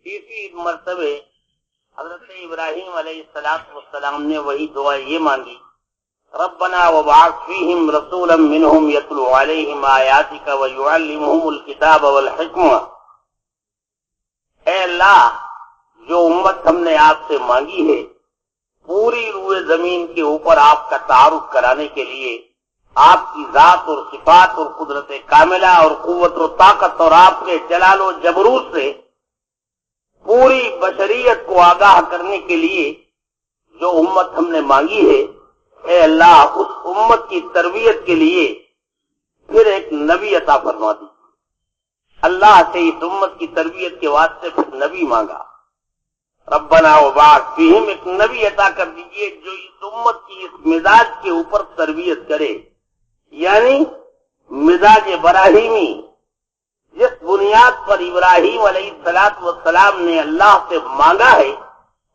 तीसरी मर्तबे हजरत इब्राहिम अलैहिस्सलाम ने वही दुआ ये मांगी, रब्बना वबअस फीहिम रसूलन मिनहुम यतलू अलैहिम आयातिका व युअल्लिमुहुमुल किताब वल हिकमा। ऐ अल्लाह, जो उम्मत हमने आपसे मांगी है, पूरी रूए जमीन के ऊपर आपका तारुफ कराने के लिए, आपकी जात और सिफात और कुदरत कामिला और कुव्वत और ताकत और आपके जलाल और जबरूत से पूरी बशरियत को आगाह करने के लिए जो उम्मत हमने मांगी है, ऐ अल्लाह, उस उम्मत की तरबियत के लिए फिर एक नबी अता फरमा दी। अल्लाह से इस उम्मत की तरबियत के वास्ते फिर नबी मांगा, रब्बना वबअस फीहिम, एक नबी अता कर दीजिए जो इस उम्मत की इस मिजाज के ऊपर तरबियत करे, यानी मिजाज इब्राहिमी, जिस बुनियाद पर इब्राहिम अलैहिस्सलाम ने अल्लाह से मांगा है,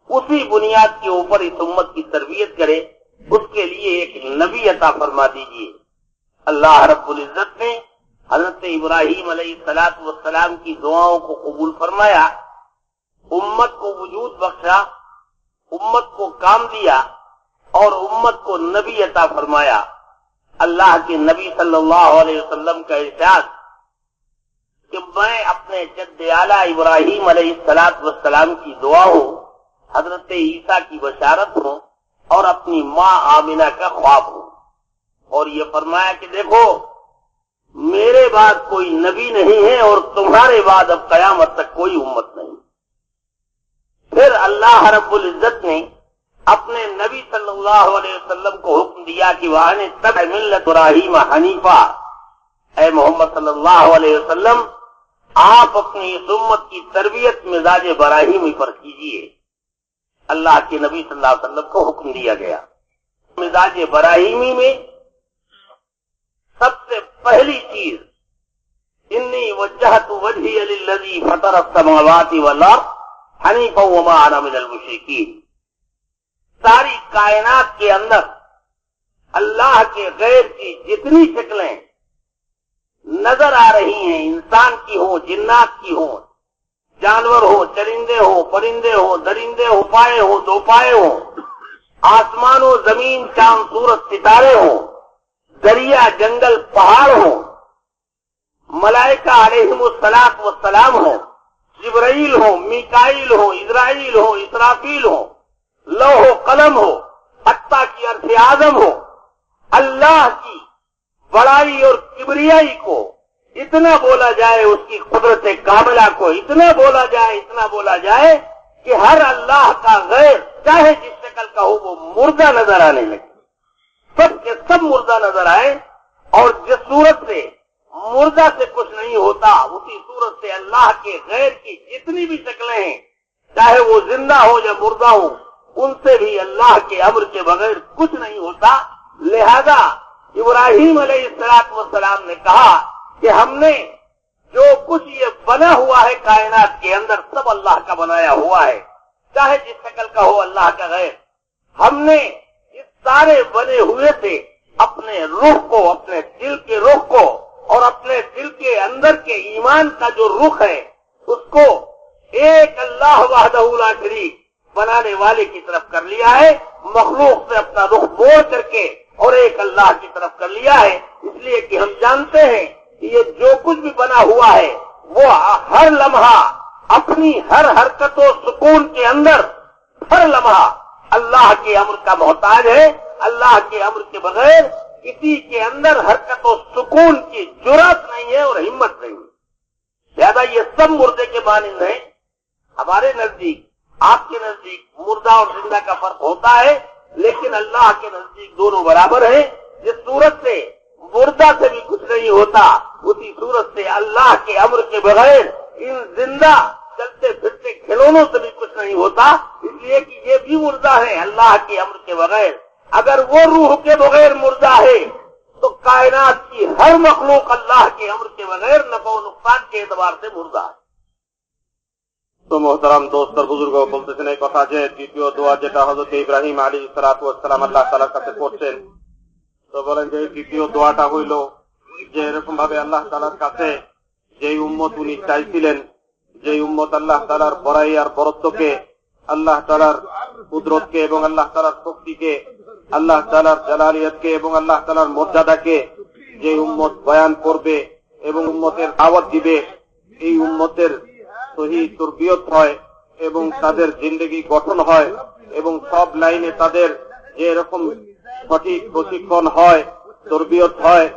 उसी बुनियाद के ऊपर इस उम्मत की तरबियत करे, उसके लिए एक नबी अता फरमा दीजिए। अल्लाह रब्बुल इज्जत ने हजरत इब्राहिम अलैहिस्सलाम की दुआओं को कबूल फरमाया, उम्मत को वजूद बख्शा, उम्मत को काम दिया और उम्मत को नबी अता फरमाया। अल्लाह के नबी सल्लल्लाहु अलैहि वसल्लम का इरशाद कि मैं अपने जद्द आला इब्राहिम अलैहिस्सलाम की दुआ हूँ, हजरत ईसा की बशारत हूँ और अपनी माँ आमिना का ख्वाब हूँ। और ये फरमाया कि देखो, मेरे बाद कोई नबी नहीं है और तुम्हारे बाद अब कयामत तक कोई उम्मत नहीं। फिर अल्लाह रब्बुल इज्जत ने अपने नबी सल्लल्लाहु अलैहि वसल्लम को हुक्म दिया कि वाने तब मिल्लत इब्राहिम हनीफा, ऐ मोहम्मद सल्लल्लाहु अलैहि वसल्लम, आप अपनी इस उम्मत की तरबियत मिजाज इब्राहिमी पर कीजिए। अल्लाह के नबी सल्लल्लाहु अलैहि वसल्लम को हुक्म दिया गया। मिजाज इब्राहिमी में सबसे पहली चीज, इन्नी वज्जहतु वजही लिल्लज़ी फतरा अस्समावाति वल अर्ज़ हनीफा व मा अना मिनल मुशरिकीन। सारी कायनात के अंदर अल्लाह के गैर की जितनी शक्लें नजर आ रही हैं, इंसान की हो, जिन्नात की हो, जानवर हो, चरिंदे हो, परिंदे हो, दरिंदे हो, पाए हो, दो पाए हो, आसमान हो, जमीन, चांद, सूरज, सितारे हो, दरिया, जंगल, पहाड़ हो, मलाइका अलैहिमुस्सलात वस्सलाम हो, जिब्राइल हो, मीकाइल हो, इज़राइल हो, इसराफील हो, लौह कलम हो, हत्ता की अर्श आजम हो, अल्लाह की बड़ाई और किबरियाई को इतना बोला जाए, उसकी कुदरत कामिला को इतना बोला जाए कि हर अल्लाह का गैर चाहे जिस शक्ल का हो वो मुर्दा नजर आने लगे, सब के सब मुर्दा नजर आए। और जिस सूरत से मुर्दा से कुछ नहीं होता, उसी सूरत से अल्लाह के गैर की जितनी भी शक्लें हैं, चाहे वो जिंदा हो या मुर्दा हो, उनसे भी अल्लाह के अम्र के बगैर कुछ नहीं होता। लिहाजा इब्राहिम अलैहिस्सलाम ने कहा कि हमने जो कुछ ये बना हुआ है कायनात के अंदर, सब अल्लाह का बनाया हुआ है, चाहे जिस शक्ल का हो अल्लाह का गैर। हमने इस सारे बने हुए से अपने रूह को, अपने दिल के रुख को और अपने दिल के अंदर के ईमान का जो रुख है, उसको एक अल्लाह वहदहू ला शरीक बनाने वाले की तरफ कर लिया है। मखलूक से अपना रुख मोड़ करके और एक अल्लाह की तरफ कर लिया है, इसलिए कि हम जानते हैं कि ये जो कुछ भी बना हुआ है वो हर लम्हा अपनी हर हरकत और सुकून के अंदर हर लम्हा अल्लाह के अम्र का मोहताज है। अल्लाह के अम्र के बगैर किसी के अंदर हरकत और सुकून की जुर्रत नहीं है और हिम्मत नहीं है। ज्यादा ये सब मुर्दे के मानिंद है। हमारे नजदीक, आपके नजदीक मुर्दा और जिंदा का फर्क होता है, लेकिन अल्लाह के नजदीक दोनों बराबर है। जिस सूरत से मुर्दा से भी कुछ नहीं होता, उसी सूरत से अल्लाह के अम्र के बगैर इन जिंदा चलते फिरते खिलौनों से भी कुछ नहीं होता, इसलिए कि ये भी मुर्दा है अल्लाह के अम्र के बगैर। अगर वो रूह के बगैर मुर्दा है तो कायनात की हर मखलूक अल्लाह के अम्र के बगैर नफा नुकसान के एतबार से मुर्दा है। तो मोहतरम दोस्त और बुजुर्ग বলতেছেন এই কথা যে দ্বিতীয় দোয়া যেটা হযরত ইব্রাহিম আলাইহিস সালাতু ওয়াস সালাম আল্লাহ তাআলার কাছে করছেন, তো বলেন যে দ্বিতীয় দোয়াটা হইল যে এরকম ভাবে আল্লাহ তাআলার কাছে যে উম্মত উনি চাইছিলেন যে উম্মত আল্লাহ তাআলার বড়াই আর বরত্বকে, আল্লাহ তাআলার কুদরতকে এবং আল্লাহ তাআলার শক্তিকে, আল্লাহ তাআলার জালালিয়াতকে এবং আল্লাহ তাআলার মর্যাদাকে যে উম্মত বয়ান করবে এবং উম্মতের দাওয়াত দিবে, এই উম্মতের সহি তরবিয়ত হয় এবং তাদের জিন্দেগি গঠন হয় এবং সব লাইনে তাদের যে এরকম সঠিক প্রশিক্ষণ হয়, তরবিয়ত হয়।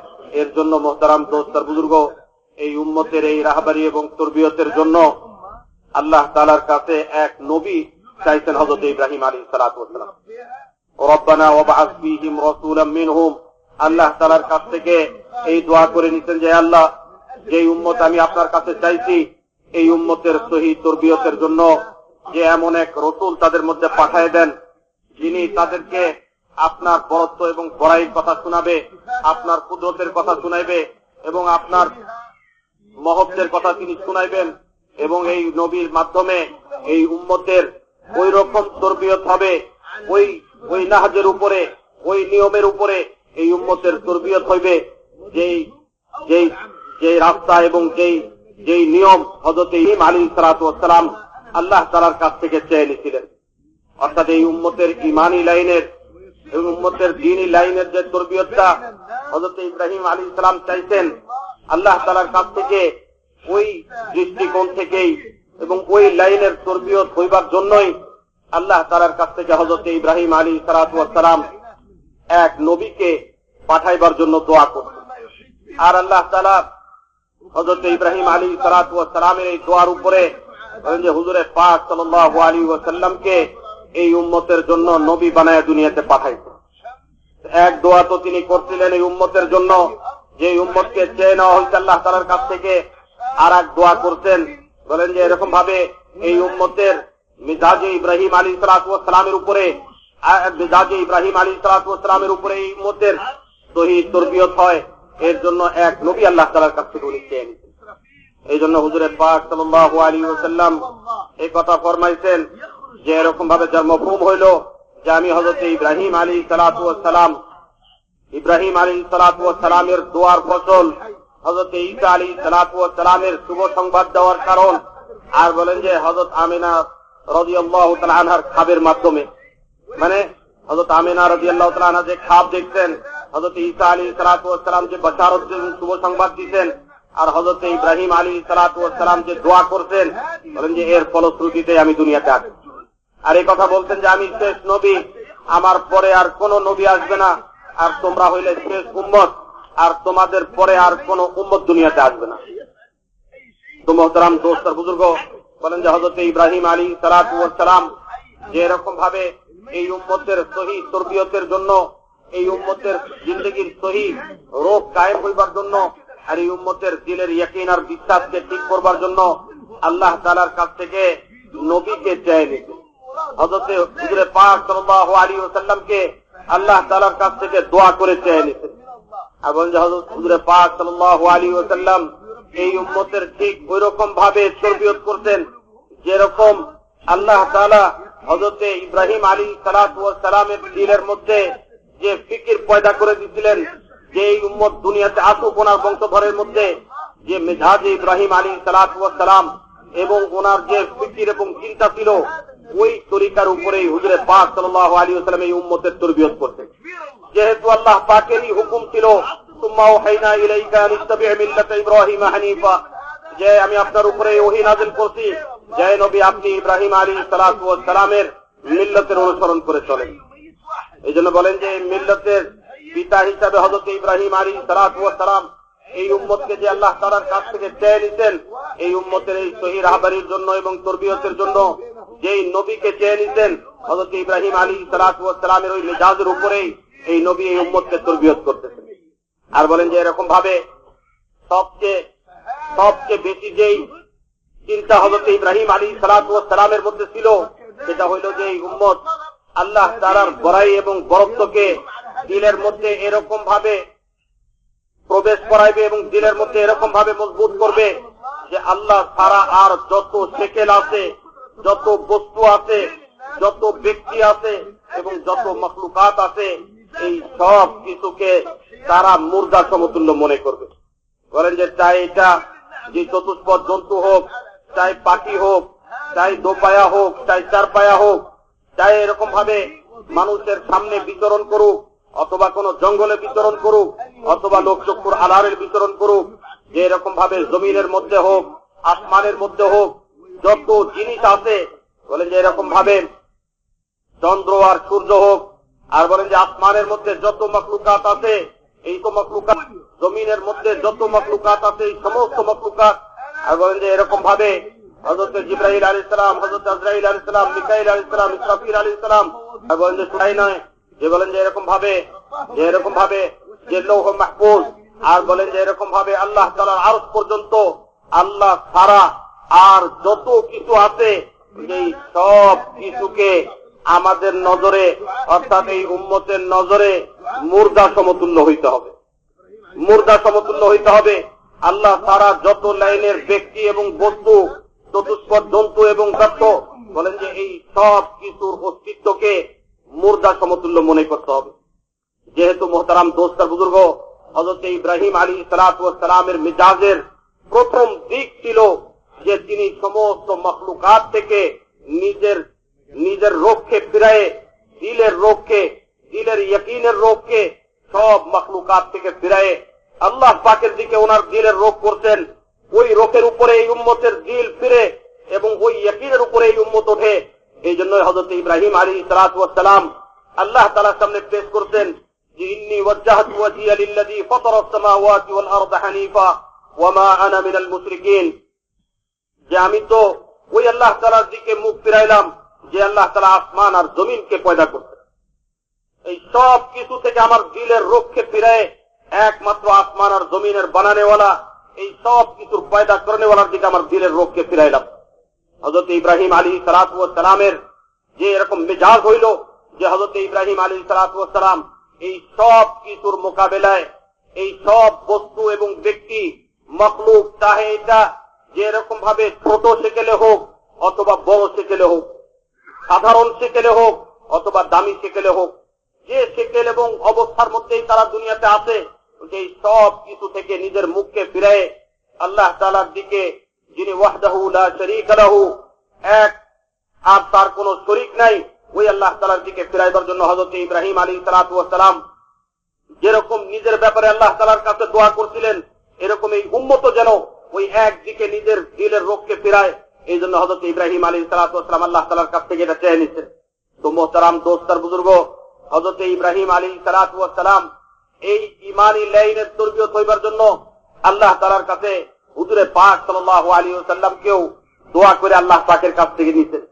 এর জন্য মোহতারাম দোস্ত আর বুজুর্গ, এই উম্মতের এই রাহবারি এবং তরবিয়তের জন্য আল্লাহ তাআলার কাছে এক নবী চাইছেন, হযরত ইব্রাহিম আলাইহিস সালাতু ওয়াস সালাম। রব্বানা ওয়াবআস ফীহিম রাসূলাম মিনহুম, আল্লাহ তাআলার কাছ থেকে এই দোয়া করে নিতেন যে আল্লাহ, যে উম্মত আমি আপনার কাছে চাইছি, এই উম্মতের সহি তরবিয়তের জন্য যে এমন এক রাসূল তাদের মধ্যে পাঠিয়ে দেন, যিনি তাদেরকে আপনার বরত্ব এবং বড়াইয়ের কথা শোনাবে, আপনার কুদরতের কথা শুনাইবে এবং আপনার মহব্বতের কথা তিনি শুনাইবেন। এবং এই নবীর মাধ্যমে এই উম্মতের ওই রকম তরবিয়ত হবে, ওই নাহজের উপরে, ওই নিয়মের উপরে এই উম্মতের তরবিয়ত হইবে, যেই রাস্তা এবং যেই নিয়ম হযরত ইব্রাহিম আলাইহিস সালাতু ওয়াস সালাম আল্লাহ তাআলার কাছ থেকে চেয়ে নিয়েছিলেন। অর্থাৎ এই উম্মতের ঈমানি লাইনের এবং উম্মতের দ্বীনি লাইনের যে তরবিয়তটা হযরত ইব্রাহিম আলাইহিস সালাম চাইছেন আল্লাহ তাআলার কাছ থেকে, ওই দৃষ্টিকোণ থেকেই এবং ওই লাইনের তরবিয়ত হইবার জন্যই আল্লাহ তাআলার কাছ থেকে হযরত ইব্রাহিম আলাইহিস সালাতু ওয়াস সালাম এক নবীকে পাঠাইবার জন্য দোয়া করতেন। আর আল্লাহ তাআলা হযরত ইব্রাহিম আলাইহিস সালাতু ওয়াস সালামের এই দোয়ার উপরে যে হুজুরে পাক সাল্লাল্লাহু আলাইহি ওয়াসাল্লামকে এই উম্মতের জন্য নবী বানায় দুনিয়াতে পাঠাইছেন। এক দোয়া তো তিনি করছিলেন এই উম্মতের জন্য, যে উম্মতকে চেয়ে নেওয়া হয়েছে আল্লাহ তাআলার কাছ থেকে, আর এক দোয়া করছেন, বলেন যে এরকম ভাবে এই উম্মতের মিজাজে ইব্রাহিম আলাইহিস সালাতু ওয়াস সালামের উপরে, মিজাজে ইব্রাহিম আলাইহিস সালাতু ওয়াস সালামের উপরে এই উম্মতের সহি তরবিয়ত হয়। এর জন্য এক নবী আল্লাহ তাআলার কাছ থেকে উনি চেয়ে নিতেন। এই জন্য হুজুরে পাক সাল্লাল্লাহু আলাইহি ওয়াসাল্লাম এই কথা ফরমাইছেন যে এরকম ভাবে জন্মভূম হইল যে আমি হযরত ইব্রাহিম আলাইহিস সালাতু ওয়াস সালাম, ইব্রাহিম আলাইহিস সালাতু ওয়াস সালামের দোয়ার ফসল হযরত ঈসা আলাইহিস সালাতু ওয়াস সালামের শুভ সংবাদ দেওয়ার কারণ, আর বলেন যে হযরত আমিনা রাদিয়াল্লাহু তাআলা আনহার খাবের মাধ্যমে, মানে হযরত আমিনা রাদিয়াল্লাহু তাআলা আনহা যে খাব দেখতেন, হযরত ঈসা আলাইহিস সালাতু ওয়াস সালাম যে বাশারত শুভ সংবাদ দিতেন, আর হযরত ইব্রাহিম আলাইহিস সালাতু ওয়াস সালাম যে দোয়া করতেন, বলেন যে এর ফলশ্রুতিতে আমি দুনিয়াতে আসি। আর এই কথা বলতেন যে আমি শেষ নবী, আমার পরে আর কোন নবী আসবে না, আর তোমরা হইলে শেষ উম্মত, আর তোমাদের পরে আর কোন উম্মত দুনিয়াতে আসবে না। তো মোহতারাম দোস্ত আর বুজুর্গ, বলেন যে হযরত ইব্রাহিম আলাইহিস সালাতু ওয়াস সালাম যে এরকম ভাবে এই উম্মতের সহি তরবিয়তের জন্য, এই উম্মতের জিন্দেগির সহি রোগ কায়েম হইবার জন্য, আর এই উম্মতের দিলের ইয়াকিন আর বিশ্বাসকে ঠিক করবার জন্য আল্লাহ তাআলার কাছ থেকে নবীকে চেয়ে নিতেন। হযরত হুজুরে পাক সাল্লাল্লাহু আলাইহি ওয়াসাল্লামকে আল্লাহ তাআলার কাছ থেকে দোয়া করে চেয়ে নিতেন। এবং হযরত হুজুরে পাক সাল্লাল্লাহু আলাইহি ওয়াসাল্লাম এই উম্মতের ঠিক ওইরকম ভাবে তরবিয়ত করতেন যেরকম আল্লাহ তাআলা হযরত ইব্রাহিম আলাইহিস সালাতু ওয়াস সালামের দিলের মধ্যে যে ফিকির পয়দা করে দিয়েছিলেন যে এই উম্মত দুনিয়াতে আসুক, ওনার বংশধরের মধ্যে যে মেজাজে ইব্রাহিম আলাইহিস সালাতু ওয়াস সালাম এবং ওনার যে ফিকির এবং চিন্তা ছিল, ওই তরিকার উপরেই হুজুরে পাক সাল্লাল্লাহু আলাইহি ওয়াসাল্লাম এই উম্মতের তরবিয়ত করতেন। যেহেতু আল্লাহ পাকেরই হুকুম ছিল সুম্মা ওহাইনা ইলাইকা আনিত্তাবি' মিল্লাতা ইব্রাহিম হানিফা, যে আমি আপনার উপরে ওহী নাযিল করছি যে নবী আপনি ইব্রাহিম আলাইহিস সালাতু ওয়াস সালামের মিল্লাতের অনুসরণ করে চলেন। এই জন্য বলেন যে মিল্লাতের পিতা হিসাবে হযরত ইব্রাহিম আলাইহিস সালাতু ওয়াস সালাম এই উম্মতকে যে আল্লাহ তাআলার কাছ থেকে চেয়ে নিতেন, এই উম্মতের এই সহি রাহবারির জন্য এবং তরবিয়তের জন্য যেই নবীকে চেয়ে নিতেন, হযরত ইব্রাহিম আলাইহিস সালাতু ওয়াস সালামের ওই মেজাজের উপরেই এই নবী এই উম্মতকে তরবিয়ত করতেছেন। আর বলেন যে এরকম ভাবে সবচেয়ে বেশি যেই চিন্তা হযরত ইব্রাহিম আলাইহিস সালাতু ওয়াস সালামের মধ্যে ছিল, সেটা হইল যে এই উম্মত আল্লাহ তাআলার বড়াই এবং বরত্বকে দিলের মধ্যে এরকম ভাবে প্রবেশ করাইবে এবং দিলের মধ্যে এরকম ভাবে মজবুত করবে যে আল্লাহ ছাড়া আর যত শেকেল আছে, যত বস্তু আছে, যত ব্যক্তি আছে এবং যত মখলুকাত আছে, এই সব কিছুকে তারা মুর্দা সমতুল্য মনে করবে। বলেন যে চাই এটা যে চতুষ্পদ জন্তু হোক, চাই পাখি হোক, চাই দোপায়া হোক, চাই চারপায়া হোক, চাই এরকম ভাবে মানুষের সামনে বিচরণ করুক, অথবা কোন জঙ্গলে বিচরণ করুক, অথবা লোকচক্ষুর আধারের বিচরণ করুক, যে এরকম ভাবে জমিনের মধ্যে হোক, আসমানের মধ্যে হোক, যত জিনিস আছে, বলেন যে এরকম ভাবে চন্দ্র আর সূর্য হোক, আর বলেন যে আসমানের মধ্যে যত মখলুকাত আছে, এই তো মখলুকাত, জমিনের মধ্যে যত মখলুকাত আছে, এই সমস্ত মখলুকাত, আর বলেন যে এরকম ভাবে হযরত জিবরাইল আলাইহিস সালাম, হযরত আজরাইল আলাইহিস সালাম, মিকাইল আলাইহিস সালাম, ইসরাফিল আলাইহিস সালাম, আর বলেন যে শুনাই নয়, যে বলেন যে এরকম ভাবে যে লৌহ মাহফুজ, আর বলেন যে এরকম ভাবে আল্লাহ তাআলার আরশ পর্যন্ত, আল্লাহ ছাড়া আর যত কিছু আছে, এই সব কিছুকে আমাদের নজরে, অর্থাৎ এই উম্মতের নজরে মুর্দা সমতুল্য হইতে হবে, মুর্দা সমতুল্য হইতে হবে। আল্লাহ ছাড়া যত লাইনের ব্যক্তি এবং বস্তু, চতুষ্পদ জন্তু এবং তত্ত্ব, বলেন যে এই সব কিছুর অস্তিত্বকে মুর্দা সমতুল্য মনে করতে হবে। যেহেতু মোহতারাম দোস্ত আর বুজুর্গ, হযরত ইব্রাহিম আলাইহিস সালাতু ওয়াস সালামের মিজাজের প্রথম দিক ছিল যে তিনি সমস্ত মখলুকাত থেকে নিজের রোগকে ফিরায়ে, দিলের ইয়াকিনের রোগকে সব মখলুকাত থেকে ফিরায়ে আল্লাহ পাকের দিকে ওনার দিলের রোগ করতেন। ওই রোগের উপরে এই উম্মতের দিল ফিরে এবং ওই ইয়াকিনের উপরে এই উম্মত ওঠে। এই জন্য হযরত ইব্রাহিম আলাইহিস সালাতু ওয়াস সালাম আল্লাহ তাআলার সামনে পেশ করতেন যে ইন্নী ওয়াজ্জাহতু ওয়াজহিয়া লিল্লাযী ফাতারাস সামাওয়াতি ওয়াল আরদা হানিফা ওয়া মা আনা মিনাল মুশরিকিন, যে আমি তো ওই আল্লাহ তাআলার দিকে মুখ ফিরাইলাম যে আল্লাহ তাআলা আসমান আর জমিনকে পয়দা করতেন। এই সব কিছু থেকে আমার দিলের রোগকে ফিরায় একমাত্র আসমান আর জমিনের বানানেওয়ালা, এই সব কিছুর পয়দা করেনেওয়ালার দিকে আমার দিলের রোগকে ফিরাইলাম। হযরত ইব্রাহিম আলাইহিস সালাতু ওয়াস সালামের যে এরকম মেজাজ হইল যে হযরত ইব্রাহিম আলাইহিস সালাতু ওয়াস সালাম এই সব কিছুর মোকাবেলায়, এই সব বস্তু এবং ব্যক্তি মখলুক, চাহে এটা যে এরকম ভাবে ছোট সেকেলে হোক অথবা বড় সেকেলে হোক, সাধারণ সেকেলে হোক অথবা দামি সেকেলে হোক, যে সেকেল এবং অবস্থার মধ্যেই তারা দুনিয়াতে আছে, এই সব কিছু থেকে নিজের মুখকে ফিরায় আল্লাহ তাআলার দিকে, যিনি ওয়াহদাহু লা শারীকা লাহু, এক আর তার কোন শরীক নাই, ওই আল্লাহ তাআলার দিকে ফিরাইবার জন্য হযরত ইব্রাহিম আলাইহিস সালাতু ওয়াস সালাম যেরকম নিজের ব্যাপারে আল্লাহ তাআলার কাছে দোয়া করছিলেন, এরকম এই উম্মত যেন ওই একদিকে নিজের দিলের রোগকে ফিরায়। এই জন্য হযরত ইব্রাহিম আলাইহিস সালাতু ওয়াস সালাম আল্লাহ তাআলার কাছ থেকে এটা চেয়ে নিচ্ছেন। তো মোহতারাম দোস্ত আর বুজুর্গ, হযরত ইব্রাহিম আলাইহিস সালাতু ওয়াস সালাম এই ঈমানি লাইনের তরবিয়ত হইবার জন্য আল্লাহ তাআলার কাছে হুজুরে পাক সাল্লাল্লাহু আলাইহি ওয়াসাল্লামকেও দোয়া করে আল্লাহ পাকের কাছ থেকে নিতেন।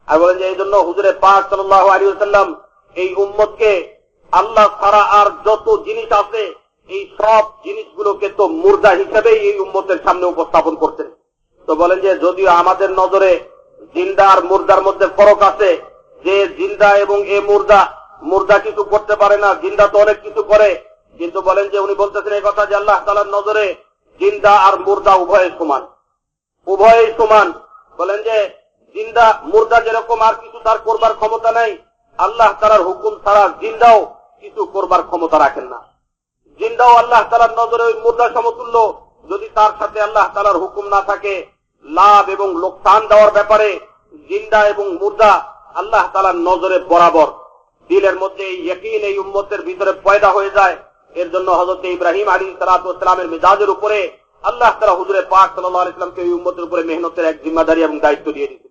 আর বলেন যে এই জন্য হুজুরে পাক সাল্লাল্লাহু আলাইহি ওয়াসাল্লাম এই উম্মতকে আল্লাহ ছাড়া আর যত জিনিস আছে এই সব জিনিসগুলোকে তো মুর্দা হিসেবেই এই উম্মতের সামনে উপস্থাপন করতেন। তো বলেন যে যদিও আমাদের নজরে জিন্দা আর মুর্দার মধ্যে ফরক আছে, যে জিন্দা এবং এ মুর্দা কিছু করতে পারে না, জিন্দা তো অনেক কিছু করে, কিন্তু বলেন যে উনি বলতেছেন এই কথা যে আল্লাহ তাআলার নজরে জিন্দা আর মুর্দা উভয়ে সমান। বলেন যে জিন্দা মুর্দা যেরকম আর কিছু তার করবার ক্ষমতা নাই, আল্লাহ তাআলার হুকুম ছাড়া জিন্দাও কিছু করবার ক্ষমতা রাখেন না। জিন্দাও আল্লাহ তাআলার নজরে ওই মুর্দা সমতুল্য। যদি তার সাথে আল্লাহ তাআলার হুকুম না থাকে, লাভ এবং লোকসান দেওয়ার ব্যাপারে জিন্দা এবং মুর্দা আল্লাহ তাআলার নজরে বরাবর। দিলের মধ্যে এই ইয়াকিন এই উম্মতের ভিতরে পয়দা হয়ে যায়। এর জন্য হযরত ইব্রাহিম আলাইহিস সালাতু ওয়াস সালামের মেজাজের উপরে আল্লাহ তাআলা হুজুরে পাক সাল্লাল্লাহু আলাইহি ওয়াসাল্লামকে এই উম্মতের উপরে মেহনতের এক জিম্মাদারি এবং দায়িত্ব দিয়ে দিয়েছেন।